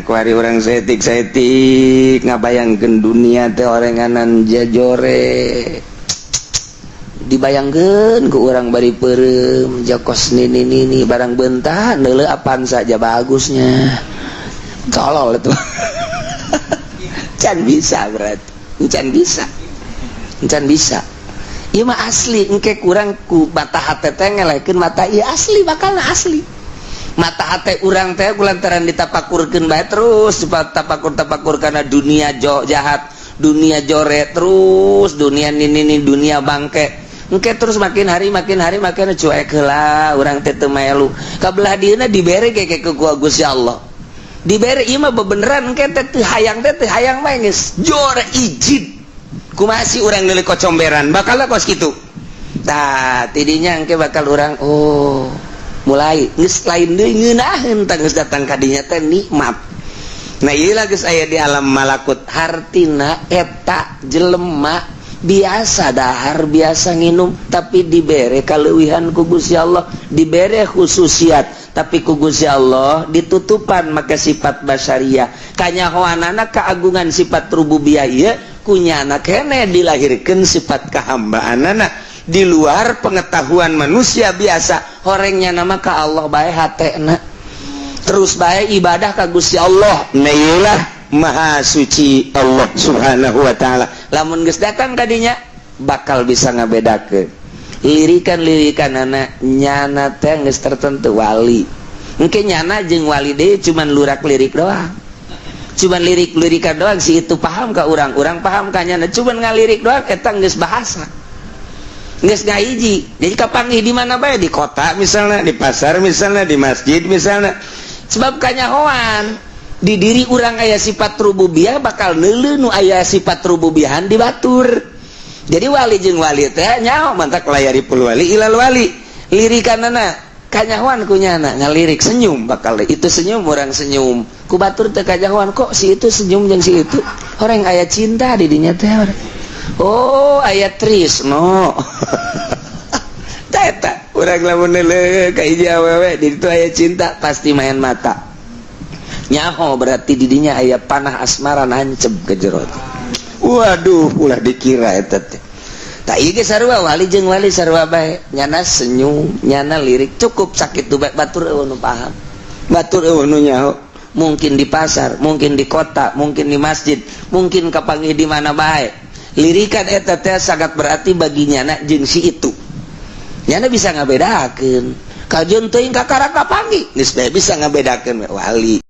kuari orang setik ngabayangkeun dunia teh orenganan jajore dibayangkeun ku urang bari peureum jakos nini barang bentar neuleuh apaan saja bagusnya tolol itu can bisa berarti can bisa ieu mah asli engke kurang ku mata hate teh ngelekeun mata ieu asli bakalna asli mata hate urang teh kulantaran ditapakurkeun bae terus tapakur kana dunia jahat dunia jore terus dunia nini dunia bangke engke terus makin hari makin cuek heula urang teh teu melu kabelah dieuna dibere ke ku Gusti Allah dibere ieu mah bebeneran engke teh hayang mah geus jore ijid kumaha si urang deuleu kocomberan bakalna kos kitu tah tidinya engke bakal urang oh mulai geus lain deui ngeunaheun tah geus datang ka dinya teh nikmat. Nah ieu geus aya di alam malakut hartina eta jelema biasa dahar biasa nginum tapi dibere kaleuwihan ku Gusti Allah dibere khususiat tapi ku Gusti Allah ditutupan maka sifat basyariah kanyahoanana keagungan sifat rububiyah ieu kunyana keneh dilahirkeun sifat kehambaanana di luar pengetahuan manusia biasa horengnya nama ka Allah bae hatena terus bae ibadah ka Gusti Allah nailah maha suci Allah subhanahu wa ta'ala lamun geus datang kadinya bakal bisa ngabedakeun lirikan anak nyana teh geus tertentu wali engke nyana jeung wali deui cuman lurak lirik doang cuman lirik-lirikan doang si itu paham ka urang paham ka nyana cuman ngalirik doang eta geus bahasa geus ngahiji jadi kapanggih di mana bae di kota misalnya di pasar misalnya di masjid misalnya sebab kanyahoan di diri urang aya sifat rububiyah bakal neuleuh nu aya sifat rububiyahan di batur jadi wali jeung wali teh nyaho mantak layaripul wali ilal wali lirikanana kanyahoan kunyana ngalirik senyum bakal itu senyum orang senyum ku batur teh kanyahoan kok si itu senyum jeung si itu orang aya cinta di dinya teh oh aya trisno tah eta urang lamun neuleuh ka hiji awewe di ditu aya cinta pasti main mata nyaho berarti didinya aya panah asmara nancep ke jero waduh ulah dikira eta teh tah ieu ge sarua wali jeung wali sarua bae nyana senyum nyana lirik cukup sakitu bae batur eueuh nu paham batur eueuh nu nyaho mungkin di pasar mungkin di kota mungkin di masjid mungkin kapanggih di mana bae lirikan eta teh sangat berarti bagi nyana jeung si itu nyana bisa ngabedakeun kajeun teuing kakara kapanggih geus bae bisa ngabedakeun wali